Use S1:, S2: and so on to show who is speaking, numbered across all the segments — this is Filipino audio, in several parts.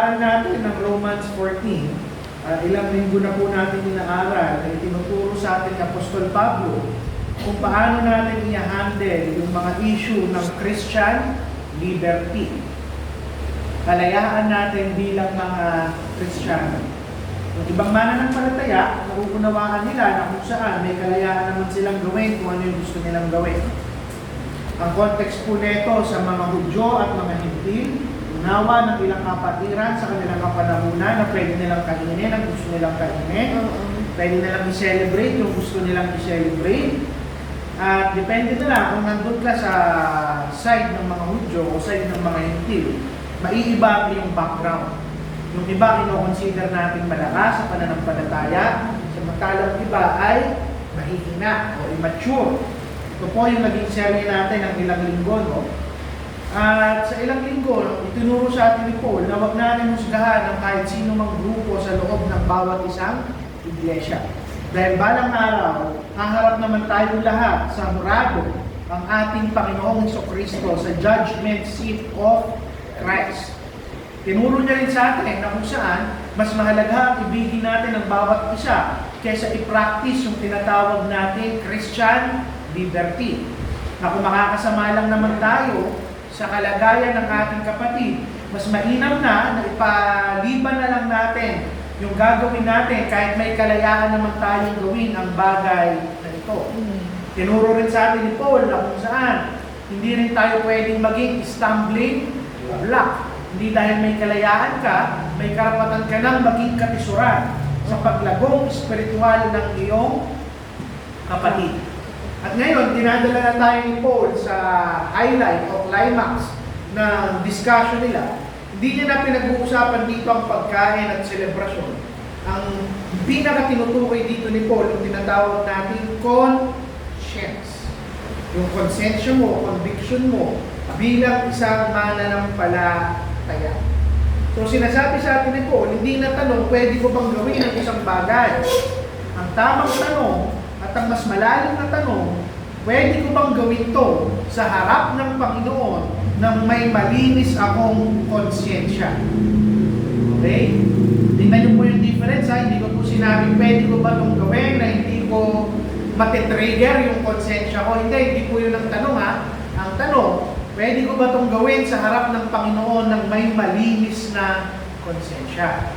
S1: Natin ng Romans 14, ilang linggo na po natin inaaral na itinuturo sa atin ni Apostol Pablo kung paano natin i-handle yung mga issue ng Christian liberty. Kalayaan natin bilang mga Kristiyano. Yung ibang mananampalataya, nauunawaan nila na kung saan may kalayaan naman silang gawin kung ano yung gusto nilang gawin. Ang context po nito sa mga Hudyo at mga Hintil, unawa ng ilang kapatiran sa kanilang kapanahunan na pwede nilang kainin ang gusto nilang kainin. Pwede nilang i-celebrate yung gusto nilang i-celebrate. At depende na lang kung nandun ka sa side ng mga Hudyo o side ng mga Hintil, maiiba yung background. Yung iba, ino-consider natin malakas sa pananampalataya, samantalang iba ay mahihina o immature. Ito po yung naging serye natin ng ilang linggo, no? At sa ilang linggo, itinuro sa atin ni Paul na huwag natin husgahan ng kahit sino mang grupo sa loob ng bawat isang iglesia. Dahil balang araw, haharap naman tayong lahat sa hurado ang ating Panginoong Jesucristo sa judgment seat of Christ. Tinuro niya rin sa atin na kung saan mas mahalaga ang ibigin natin ang bawat isa kaysa i-practice yung tinatawag natin Christian liberty. Na kung makakasama lang naman tayo sa kalagayan ng ating kapatid, mas mainam na ipaliban na lang natin yung gagawin natin kahit may kalayaan naman tayong gawin ang bagay na ito. Tinuro rin sa atin ni Paul na kung saan hindi rin tayo pwedeng maging stumbling block. Hindi dahil may kalayaan ka, may karapatan ka nang maging katisuran sa paglagong espiritual ng iyong kapatid. At ngayon, dinadala na tayo ni Paul sa highlight o climax ng discussion nila. Hindi niya na pinag-uusapan dito ang pagkain at selebrasyon. Ang pinaka-tinutukoy dito ni Paul, yung tinatawag natin conscience. Yung konsensya mo, conviction mo, bilang isang mananampalataya. So sinasabi sa atin ni Paul, hindi na tanong, pwede ko bang gawin ang isang bagay? Ang tamang tanong, at ang mas malalim na tanong, pwede ko bang gawin to sa harap ng Panginoon nang may malinis akong konsyensya? Okay? Tingnan niyo po yung difference, ha? Hindi ko po sinabi, pwede ko ba itong gawin na hindi ko matitrigger yung konsensya ko? Hindi po yun ang tanong, ha? Ang tanong, pwede ko ba itong gawin sa harap ng Panginoon nang may malinis na konsensya?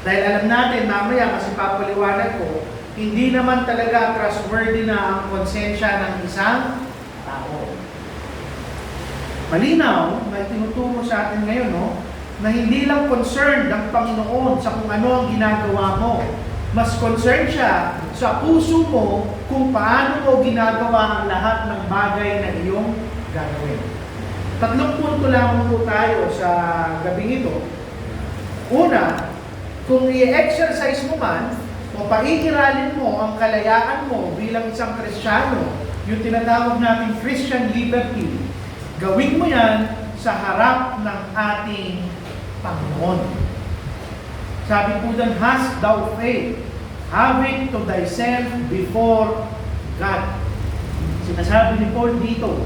S1: Dahil alam natin, mamaya, kasi papaliwanag ko, hindi naman talaga trustworthy na ang konsensya ng isang tao. Malinaw na tinuturo sa atin ngayon, no, na hindi lang concerned ang Panginoon sa kung ano ang ginagawa mo. Mas concerned siya sa puso mo kung paano mo ginagawa ang lahat ng bagay na iyong gagawin. 3 punto lamang po tayo sa gabing ito. Una, kung i-exercise mo man o paiiralin mo ang kalayaan mo bilang isang Kristiyano, yung tinatawag natin Christian liberty, gawin mo yan sa harap ng ating Panginoon. Sabi po doon, hast thou faith, having to thyself before God. Sinasabi ni Paul dito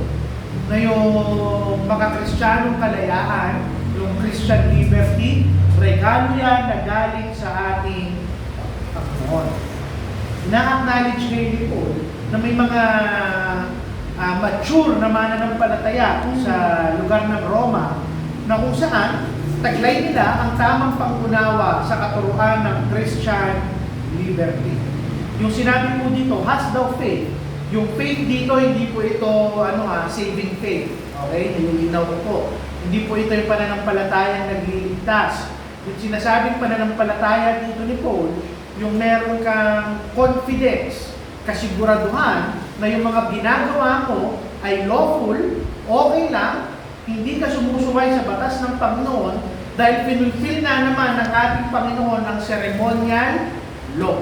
S1: na yung mga Kristiyanong kalayaan, yung Christian liberty, regalo yan na galing sa ating Panginoon. Na-acknowledge ngayon ni Paul na may mga mature na mananampalataya sa lugar ng Roma na kung saan taglay nila ang tamang pangunawa sa katuruan ng Christian liberty. Yung sinabi po dito, has thou faith. Yung faith dito, hindi po ito saving faith. Okay? Nililinaw ko po. Hindi po ito yung pananampalatayang nagliligtas. Yung sinasabing pananampalataya dito ni Paul, yung meron kang confidence, kasiguraduhan na yung mga ginagawa mo ay lawful, okay lang, hindi ka sumusuway sa batas ng Panginoon dahil pinulfill na naman ng ating Panginoon ang ceremonial law.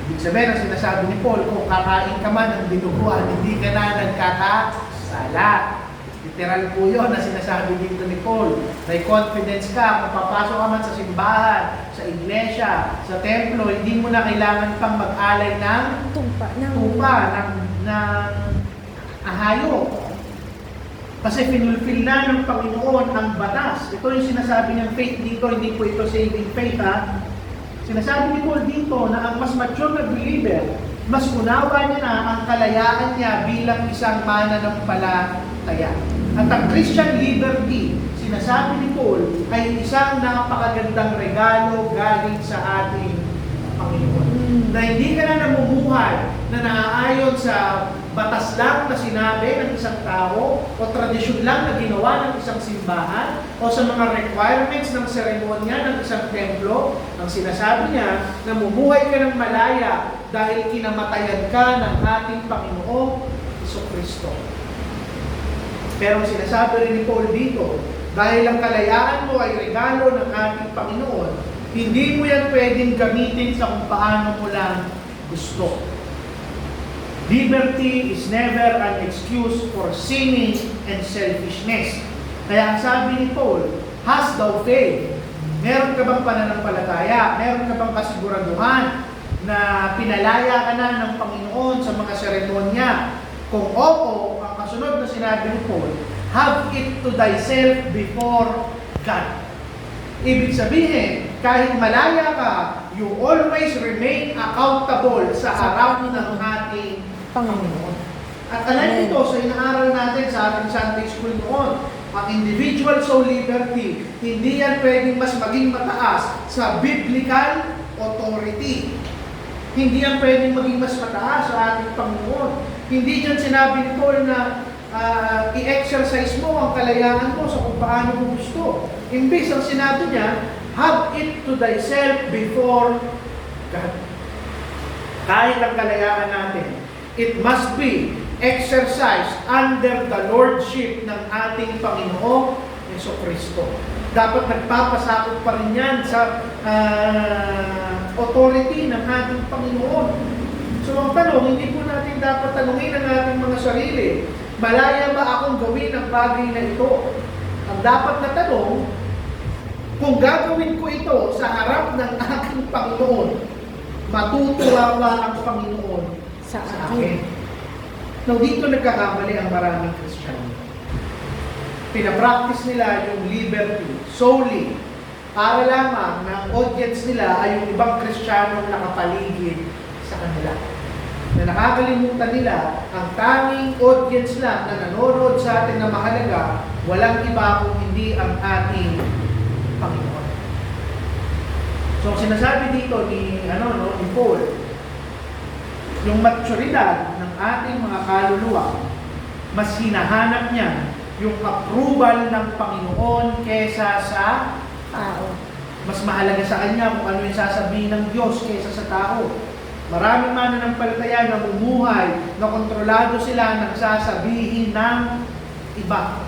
S1: Ibig sabihin, ang sinasabi ni Paul, kung kakain ka man ng dinuguan, hindi ka na nagkakasala. Literal po yun na sinasabi dito ni Paul. May confidence ka, kung papasok ka man sa simbahan, sa iglesia, sa templo, hindi mo na kailangan pang mag-alay ng tupa, ng ahayok. Kasi finulfill na ng Panginoon ang batas. Ito yung sinasabi niyang faith dito, hindi po ito saving faith ha. Sinasabi ni Paul dito na ang mas mature na believer, mas unawa niya na ang kalayaan niya bilang isang mananampalataya. At ang Christian liberty, sinasabi ni Paul, ay isang napakagandang regalo galing sa ating Panginoon. Na hindi ka na namumuhay na naaayon sa batas lang na sinabi ng isang tao o tradisyon lang na ginawa ng isang simbahan o sa mga requirements ng seremonya ng isang templo. Ang sinasabi niya, namumuhay ka ng malaya dahil kinamatayan ka ng ating Panginoong Jesucristo. Pero ang sinasabi rin ni Paul dito, dahil ang kalayaan mo ay regalo ng ating Panginoon, hindi mo yan pwedeng gamitin sa kung paano mo lang gusto. Liberty is never an excuse for sinning and selfishness. Kaya ang sabi ni Paul, has thou faith? Meron ka bang pananampalataya? Meron ka bang kasiguraduhan na pinalaya ka na ng Panginoon sa mga seremonya? Kung oo, ang kasunod na sinabi ni Paul, have it to thyself before God. Ibig sabihin, kahit malaya ka, you always remain accountable sa harap ng ating Panginoon. At alam ito sa inaaral natin sa ating Sunday School noon, ang individual soul liberty, hindi yan pwedeng mas maging mataas sa biblical authority. Hindi yan pwedeng maging mas mataas sa ating Panginoon. Hindi yan sinabi ni Paul na i-exercise mo ang kalayaan mo sa kung paano mo gusto. Imbis ang sinabi niya, have it to thyself before God. Kahit ang kalayaan natin, it must be exercised under the lordship ng ating Panginoong Jesucristo. Dapat nagpapasakop pa rin yan sa authority ng ating Panginoon. So ang tanong, hindi po natin dapat tanungin ang ating mga sarili, malaya ba akong gawin ang bagay na ito? Ang dapat na tanong, kung gagawin ko ito sa harap ng aking Panginoon, matutuwa ba ang Panginoon sa akin? Now, dito nagkakamali ang maraming Kristiyano. Pinapractice nila yung liberty solely para lamang na ang audience nila ay yung ibang Kristiyano nakapaligid sa kanila. Na nakakalimutan nila, ang tanging audience lang na nanonood sa atin na mahalaga, walang iba kung hindi ang ating Panginoon. So, sinasabi dito ni Paul, yung maturidad ng ating mga kaluluwa, mas hinahanap niya yung approval ng Panginoon kesa sa tao. Mas mahalaga sa kanya kung ano yung sasabihin ng Diyos kesa sa tao. Maraming mananampalataya na namumuhay na kontrolado sila ng sasabihin ng iba.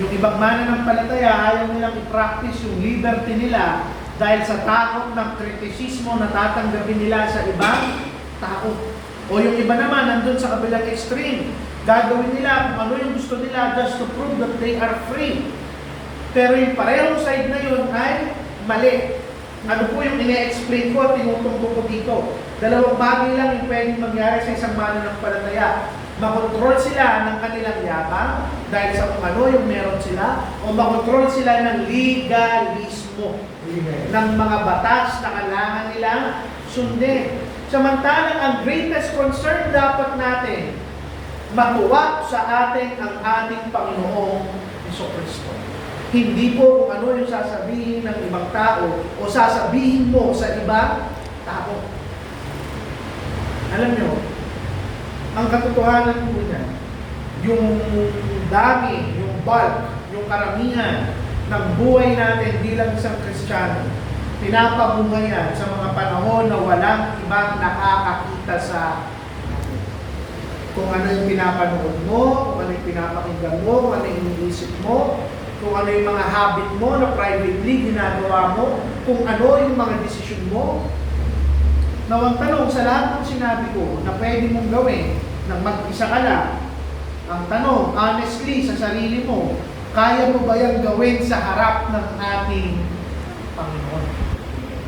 S1: Yung ibang mananampalataya, ayaw nilang i-practice yung liberty nila dahil sa takot ng kritisismo na tatanggapin nila sa ibang tao. O yung iba naman, nandun sa kabilang extreme, gagawin nila kung ano yung gusto nila just to prove that they are free. Pero yung parehong side na yun ay mali. Ano po yung ine-explain ko at tinutungko ko dito? Dalawang bagay lang yung pwedeng mangyari sa isang mananampalataya. Makontrol sila ng kanilang yabang dahil sa kung ano yung meron sila, o makontrol sila ng legalismo ng mga batas na kailangan nilang sundin. Samantalang ang greatest concern dapat natin, matuwa sa atin ang ating Panginoong Jesucristo. Hindi po kung ano yung sasabihin ng ibang tao o sasabihin mo sa ibang tao. Alam nyo, ang katotohanan po niya, yung dami, yung bulk, yung karamihan ng buhay natin bilang isang Kristiyano, pinapabuhay yan sa mga panahon na walang ibang nakakakita sa kung ano yung pinapanood mo, kung ano yung pinapakinggan mo, kung ano yung iniisip mo, kung ano yung mga habit mo na privately ginagawa mo, kung ano yung mga desisyon mo. Now, ang tanong sa lahat ng sinabi ko na pwede mong gawin nang mag-isa ka lang, ang tanong, honestly, sa sarili mo, kaya mo ba yung gawin sa harap ng ating Panginoon?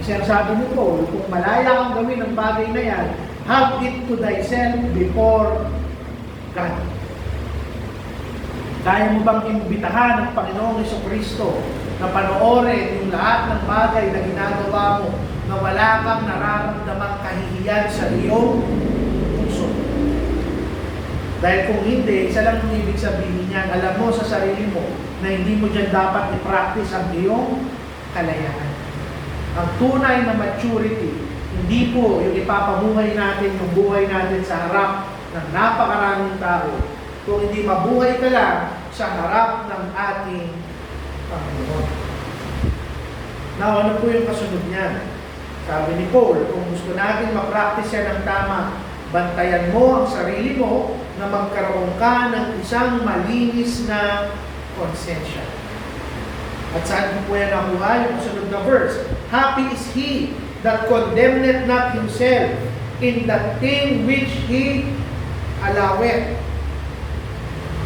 S1: Kasi ang sabi ni Paul, kung malaya kang gawin ang bagay na yan, have it to thyself before God. Kaya mo bang imbitahan ng Panginoong Jesucristo na panoorin yung lahat ng bagay na ginagawa mo na wala kang nararamdamang kahihiyan sa iyong puso? Dahil kung hindi, isa lang ang ibig sabihin niyan, alam mo sa sarili mo na hindi mo dyan dapat i-practice ang iyong kalayaan. Ang tunay na maturity, hindi po yung ipapabuhay natin, yung buhay natin sa harap ng napakaraming tao. Kung hindi mabuhay ka lang sa harap ng ating Panginoon. Now, ano po yung kasunod niyan? Sabi ni Paul, kung gusto natin ma-practice yan ng tama, bantayan mo ang sarili mo na magkaroon ka ng isang malinis na konsensya. At saan po yan nakuha? Yung kasunod na verse. Happy is he that condemneth not himself in the thing which he alloweth.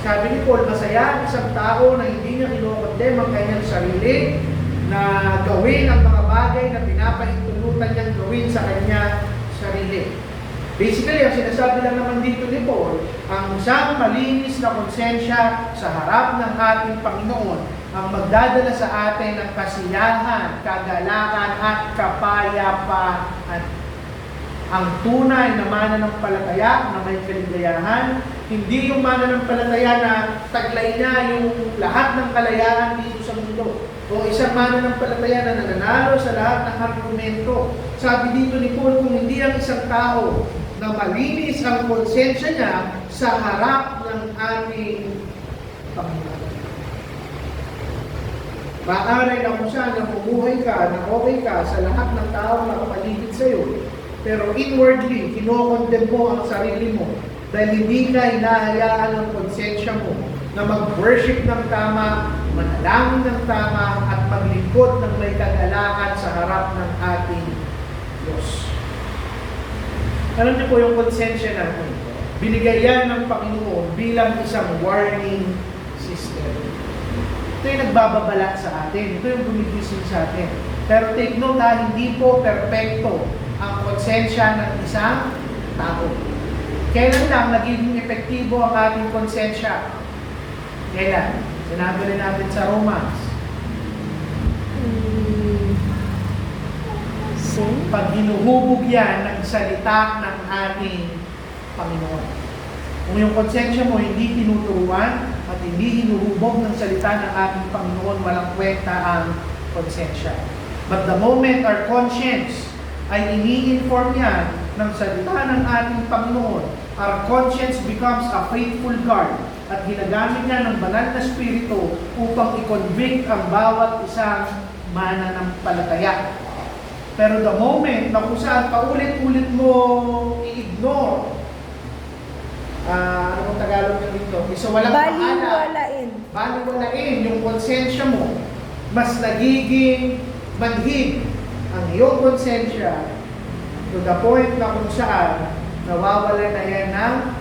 S1: Sabi ni Paul, masaya ang isang tao na hindi niya kinokondem ang kanyang sarili na gawin ang mga bagay na pinapahintulutan niyang gawin sa kanya sarili. Basically, ang sinasabi lang naman dito ni Paul, ang isang malinis na konsensya sa harap ng ating Panginoon ang magdadala sa atin ng kasiyahan, kagalakan at kapayapaan. Ang tunay na mananampalataya na may kaligayahan, hindi yung mananampalataya na taglay na yung lahat ng kalayaan dito sa mundo. O isang mananampalataya na nananalo sa lahat ng argumento. Sabi dito ni Paul, kung hindi ang isang tao na malinis ang konsensya niya sa harap ng ating Panginoon. Maaari na kung saan namumuhay ka, na okay ka sa lahat ng tao na kapaligid sa iyo, pero inwardly, kinokondem mo ang sarili mo dahil hindi ka hinahayaan ng konsensya mo na mag-worship ng tama, manalangin ng tama, at maglingkod ng may kagalakan sa harap ng ating Diyos. Alam niyo po yung konsensya natin, binigay yan ng Panginoon bilang isang warning system. Ito yung nagbababalat sa atin, ito yung gumigising sa atin. Pero take note ha, hindi po perfecto ang konsensya ng isang tao. Kailan lang nagiging epektibo ang ating konsensya? Kailan? Sinabi rin natin sa Romans. Pag hinuhubog yan ng salita ng ating Panginoon. Kung yung konsensya mo hindi tinuturuan at hindi hinuhubog ng salita ng ating Panginoon, walang kwenta ang konsensya. But the moment our conscience ay ini-inform yan ng salita ng ating Panginoon, our conscience becomes a faithful guard at ginagamit niya ng banal na spirito upang i-convict ang bawat isang mananampalataya. Pero the moment na kung saan paulit-ulit mo i-ignore, anong Tagalog nyo dito? So walang baliwalain yung konsensya mo, mas nagiging manhid ang iyong konsensya to the point na kung saan nawawala na yan ng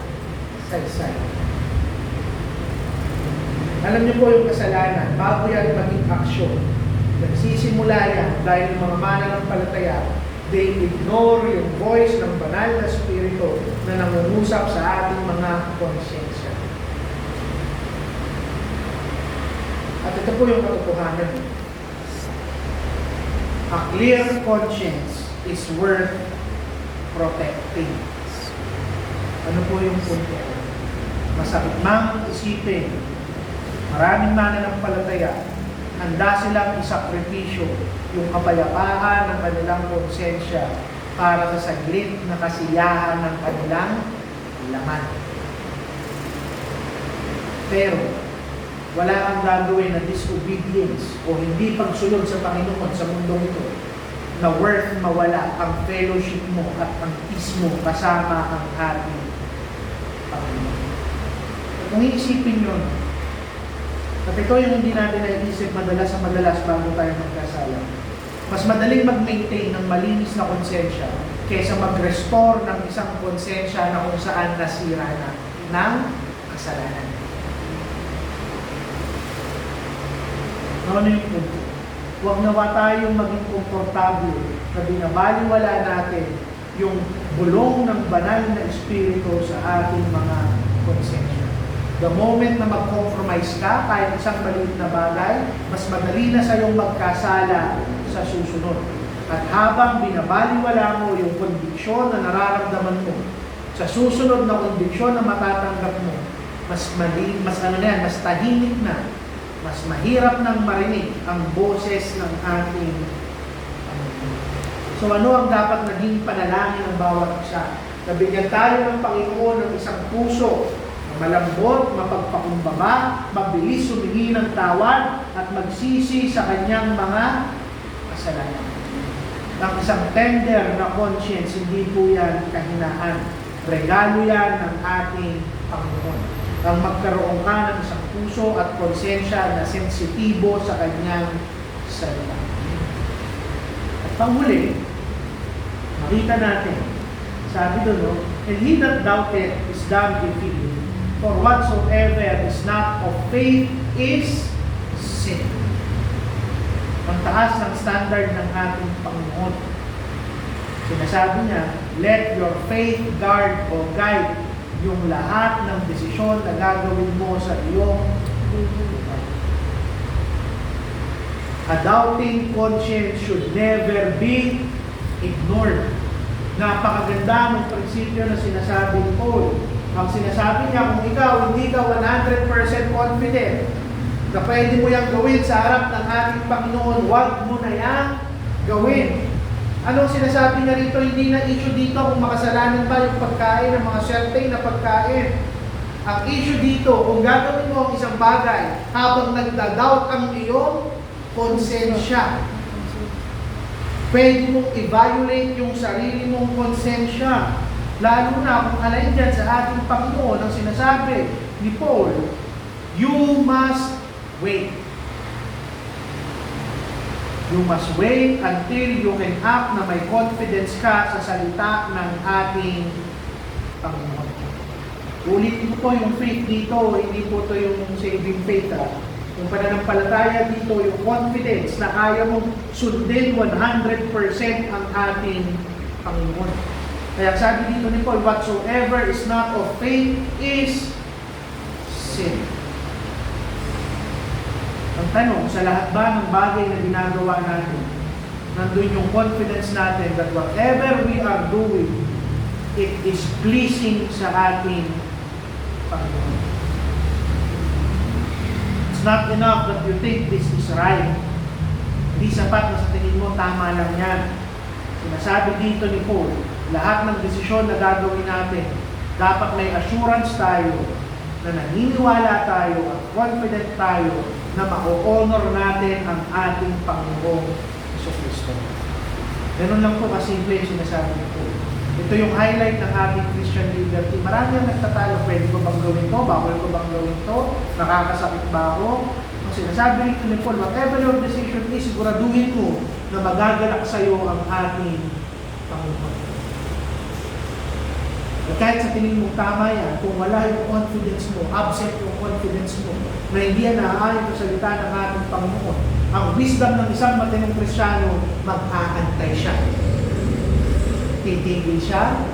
S1: saysay. Alam niyo po yung kasalanan, bago yan maging aksyon, nagsisimula yan dahil yung mga mananampalataya, they ignore yung voice ng banal na spirito na nangungusap sa ating mga konsensya. At ito po yung katotohanan. A clear conscience is worth protecting. Ano po yung punto? Masakit mang isipin, maraming mananampalataya, handa silang isakripisyo yung kapayapaan ng kanilang konsensya para sa saglit na kasiyahan ng kanilang laman. Pero, wala kang gagawin na disobedience o hindi pagsunod sa Panginoon sa mundong ito na worth mawala ang fellowship mo at ang peace mo kasama ang ating Panginoon. Kung iisipin yun, at ito yung hindi natin naiisip madalas bago tayo magkasala. Mas madaling mag-maintain ng malinis na konsensya kaysa mag-restore ng isang konsensya na kung saan nasira na ng kasalanan. Ano yung punto? Huwag nawa tayong maging komportable na binabaliwala natin yung bulong ng banal na espiritu sa ating mga konsensya. The moment na mag-compromise ka, kahit isang maliit na bagay, mas madali na sa iyong magkasala sa susunod. At habang binabaliwala mo yung kondiksyon na nararamdaman mo, sa susunod na kondiksyon na matatanggap mo, mas tahimik na, mas mahirap nang marinig ang boses ng ating Panginoon. So ano ang dapat naging panalangin ng bawat isa? Nabigyan tayo ng Panginoon ng isang puso na malambot, mapagpakumbaba, mabilis humingi ng tawad, at magsisi sa kanyang mga kasalanan. Ang isang tender na conscience, hindi po yan kahinaan. Regalo yan ng ating Panginoon. Ang magkaroon ka ng isang puso at konsensya na sensitibo sa kanyang salita. At panghuli, makita natin, sabi doon, no? And he that doubteth is damned if he will. For whatsoever is not of faith is sin. Ang taas ng standard ng ating Panginoon. Sinasabi niya, let your faith guard o guide yung lahat ng desisyon na gagawin mo sa iyong buhay. A doubting conscience should never be ignored. Napakaganda ng prinsipyo na sinasabi ni Paul. Ang sinasabi niya, kung ikaw hindi ka 100% confident na pwede mo yung gawin sa harap ng ating Panginoon, huwag mo na yung gawin. Anong sinasabi niya rito? Hindi na issue dito kung makasalanan ba yung pagkain ng mga certain na pagkain. Ang issue dito, kung gagawin mo ang isang bagay habang nagda-doubt ang iyong konsensya, pwede mong i-violate yung sarili mong konsensya. Lalo na kung alay dyan sa ating Panginoon, ang sinasabi ni Paul, you must wait. You must wait until you can act na may confidence ka sa salita ng ating Panginoon. Ulitin ko yung faith dito, hindi po ito yung saving faith. Yung pananampalataya dito, yung confidence na kaya mong sundin 100% ang ating Panginoon. Kaya sabi dito ni Paul, whatsoever is not of faith is sin. Ang tanong, sa lahat ba ng bagay na ginagawa natin, nandun yung confidence natin that whatever we are doing, it is pleasing sa ating Panginoon. It's not enough that you think this is right. Hindi sapat na sa tingin mo, tama lang yan. Sinasabi dito ni Paul, lahat ng desisyon na gagawin natin, dapat may assurance tayo na naniniwala tayo at confident tayo na ma-honor natin ang ating Panginoong Jesucristo. Ganun lang po kasimple yung sinasabi ni Paul. Ito yung highlight ng ating Christian liberty. Marami ang nagtatalo, pwede ko bang gawin to? Bawal ko bang gawin to? Nakakasakit ba ako? Ang sinasabi nito ni Paul, whatever your decision is, siguraduhin mo na magagalak sa iyo ang ating Panginoon. At kahit sa tingin mo tama yan, kung wala yung confidence mo, absent yung confidence mo, na hindi yan naaayon sa salita ng ating Panginoon, ang wisdom ng isang matinong Kristiyano, mag-aantay siya. Titigil siya,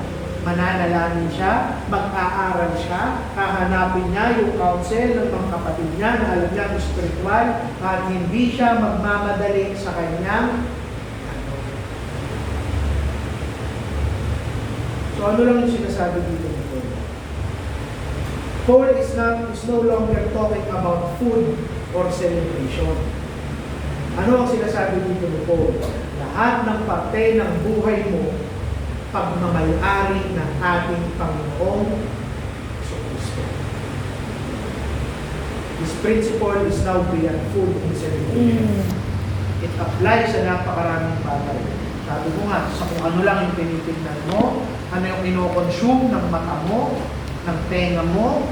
S1: mananalangin siya, mag-aaral siya, hahanapin niya yung counsel ng mga kapatid niya na alam niya spiritual, at hindi siya magmamadali sa kanyang. So ano lang yung sinasabi dito ni Paul? Paul is no longer talking about food or celebration. Ano ang sinasabi dito ni Paul? Lahat ng parte ng buhay mo, pagmamayari ng ating Panginoong Jesucristo. This principle is now beyond food and celebration. It applies sa napakaraming bagay. Sabi ko nga, sa kung ano lang yung tinitignan mo, ano yung ino-consume ng mata mo, ng tenga mo,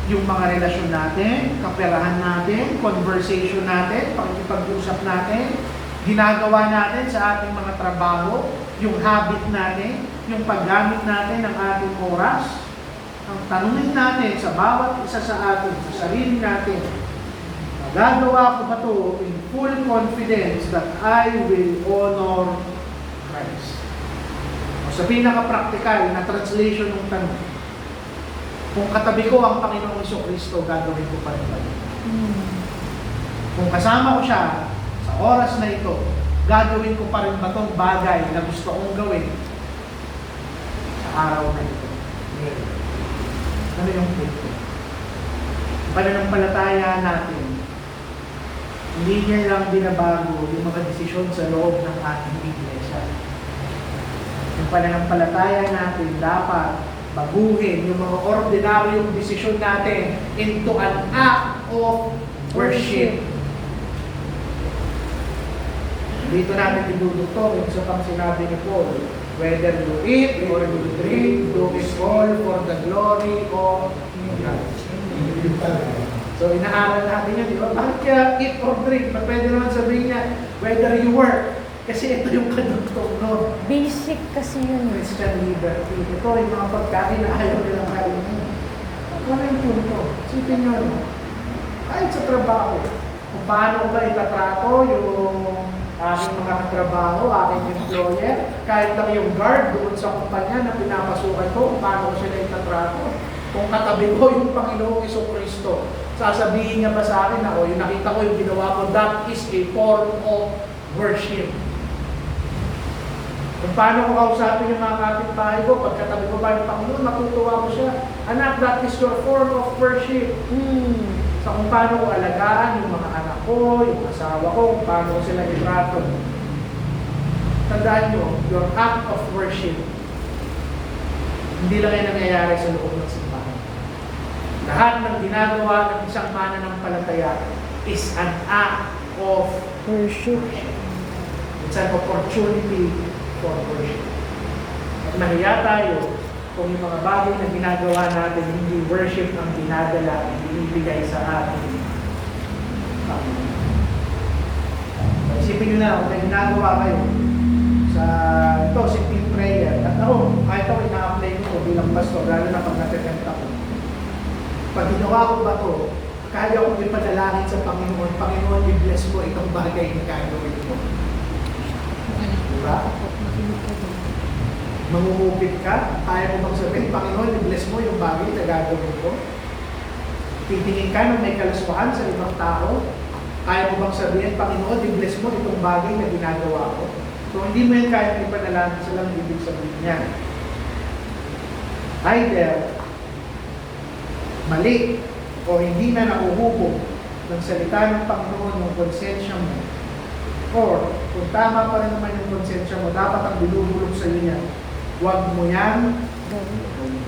S1: yung mga relasyon natin, kaperahan natin, conversation natin, pakikipag-usap natin, ginagawa natin sa ating mga trabaho, yung habit natin, yung paggamit natin ng ating oras. Ang tanungin natin sa bawat isa sa atin, sa sarili natin, magagawa ko ba ito in full confidence that I will honor Christ? O sa pinaka-practical na translation ng tanong, Kung katabi ko ang Panginoong Jesucristo, gagawin ko pa rin ba yun? Kung kasama ko siya sa oras na ito, gagawin ko pa rin ba itong bagay na gusto kong gawin sa araw na ito? Ano yung punto? Pananampalataya natin, hindi niya lang binabago yung mga desisyon sa loob ng ating iglesia. Yung pananampalataya natin dapat baguhin yung mga ordinaryong desisyon natin into an act of worship. Dito natin idudukto yung sa pang sinabi ni Paul, whether you eat or you drink, do it all for the glory of God. So inaaral natin yun, di ba? Bakit kaya eat or drink? Pwede naman sabihin niya, whether you work. Kasi ito yung kadugtong nun.
S2: Basic kasi yun.
S1: Christian liberty. Ito yung mga pagkain na ayaw nilang kainin. Wala yung punto. Sipin nyo, no? Kahit sa trabaho, kung paano ba itatrato yung aking mga katrabaho, aking employer, kahit lang yung guard doon sa kumpanya na pinapasukan ko, kung paano ko sila itatrato. Kung katabi ko yung Panginoong Jesucristo, sasabihin niya ba sa akin na, yung nakita ko yung ginawa ko, that is a form of worship. Kung paano ko kausapin yung mga kapitbahay ko, pagkatabi ko ba yung Panginoon, matutuwa ko siya. Anak, that is your form of worship. Sa kung paano ko alagaan yung mga anak ko, yung asawa ko, kung paano ko sila itrato. Tandaan nyo, your act of worship, hindi lang yan nangyayari sa loob ng simbahan. Lahat ng ginagawa ng isang mananampalataya is an act of
S2: Worship.
S1: It's an opportunity for worship. At mahiya tayo kung yung mga bagay na ginagawa natin, hindi worship ang dinadala, ibibigay sa atin. Isipin nyo na, kung may ginagawa kayo sa ito, simple prayer. At ako, kahit ako ina-apply ko bilang pastor, lalo na pag natetend ako. Pag ginawa ko ba ito, kaya ko ipadalangin sa Panginoon, Panginoon, i-bless mo itong bagay na gagawin ko. Diba? Mangungupit ka, kaya mo bang sabihin, Panginoon, i-bless mo yung bagay na gagawin ko? Titingin ka nung may kalaswahan sa ibang tao, kaya mo bang sabihin, Panginoon, i-bless mo itong bagay na ginagawa ko? So, hindi mo yan kaya ipadalangin sa lang ibig sabihin niya. Either, mali, o hindi na nahuhubog ng salita ng Panginoon yung konsensya mo, or kung tama pa rin naman yung konsensya mo, dapat ang binubulog sa iyo niya, huwag mo yan gawin.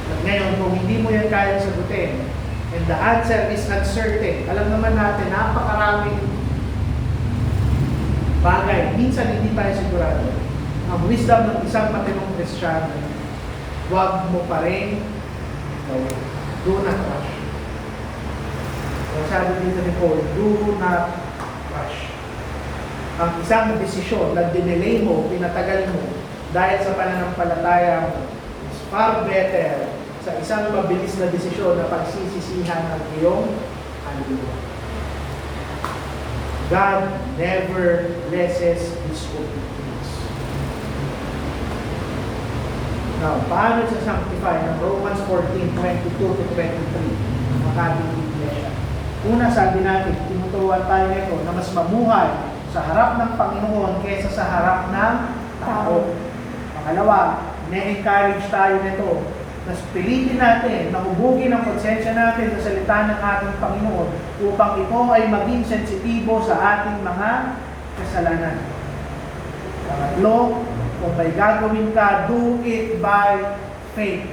S1: At ngayon, kung hindi mo yan kayang sagutin, and the answer is uncertain, alam naman natin, napakaraming bagay, minsan hindi tayo sigurado. Ang wisdom ng isang matinong Kristiyano, huwag mo pa rin do not rush. Kung sabi dito ni Paul, do not rush. Ang isang desisyon na dinelay mo, pinatagal mo, dahil sa pananampalataya mo, is far better sa isang mabilis na desisyon na pagsisisihan ng iyong kaluluwa. God never blesses His obedience. Now, paano sa sanctify ng Romans 14:22 to 23 ang ating iglesia? Una, sabi natin, tinuturuan tayo nito na mas mamuhay sa harap ng Panginoon kaysa sa harap ng tao. Pangalawa, na-encourage tayo nito na pilitin natin na hubugin ang konsensya natin sa salita ng ating Panginoon upang ito ay maging sensitibo sa ating mga kasalanan. Pangatlo, kung may gagawin ka, do it by faith.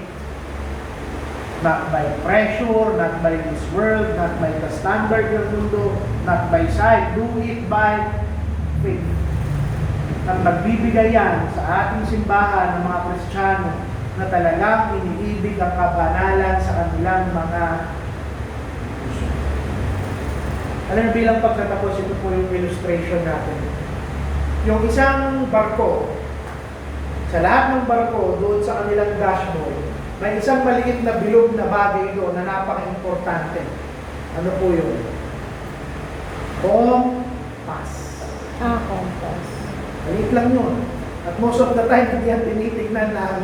S1: Not by pressure, not by this world, not by the standard ng mundo, not by sight. Do it by faith. At magbibigay yan sa ating simbahan ng mga Kristiyano na talagang iniibig ang kabanalan sa kanilang mga puso. Alam niyo, bilang pagkatapos, ito po yung illustration natin. Yung isang barko, sa lahat ng barko, doon sa kanilang dashboard, may isang maliit na bilog na bagay doon na napaka-importante. Ano po yun? Compass.
S2: Compass.
S1: Maliit lang yun. At most of the time, hindi yan tinitignan ng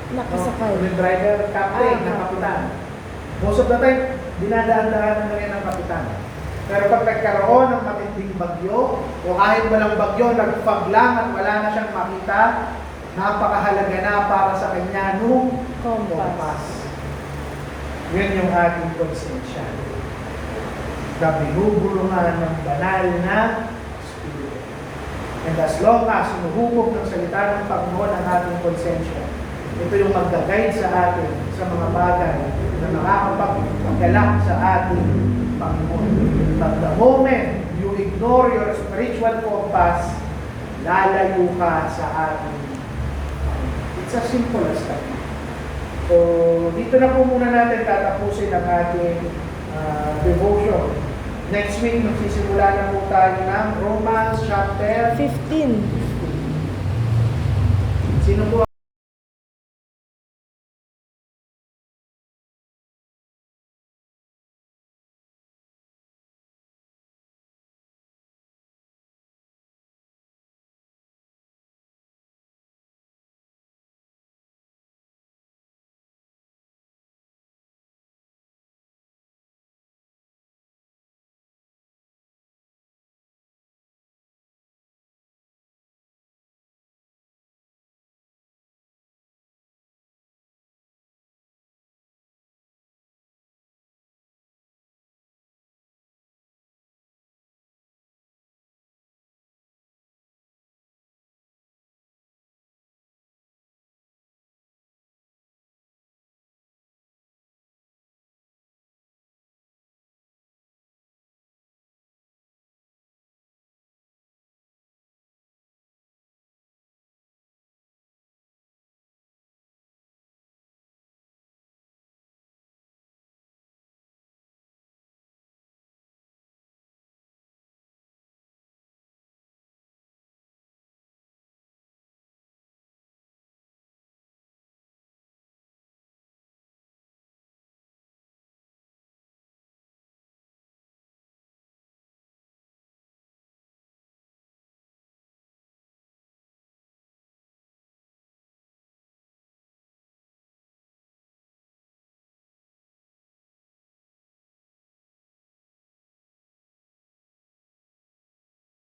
S2: Nakasakay.
S1: driver, captain,
S2: Ah,
S1: ng kapitan. Most of the time, dinadaan-daan na yan ng kapitan. Pero pag nagkaroon ng matinding bagyo, o kahit walang bagyo, nag-fog lang at wala na siyang makita, napakahalaga na para sa kanya nung kompas. Yun yung ating konsensya. Na binubulungan ng banal na Espiritu. And as long as sinuhubog ng salita ng Panginoon ang ating konsensya, ito yung mag-guide sa atin sa mga bagay na nakakapagpagalak sa ating Panginoon. But the moment you ignore your spiritual compass, lalayo ka sa ating Panginoon. It's as simple as that. So, dito na po muna natin tatapusin ang ating devotion. Next week, magsisimula na po tayo ng Romans chapter
S2: 15.
S1: Sino po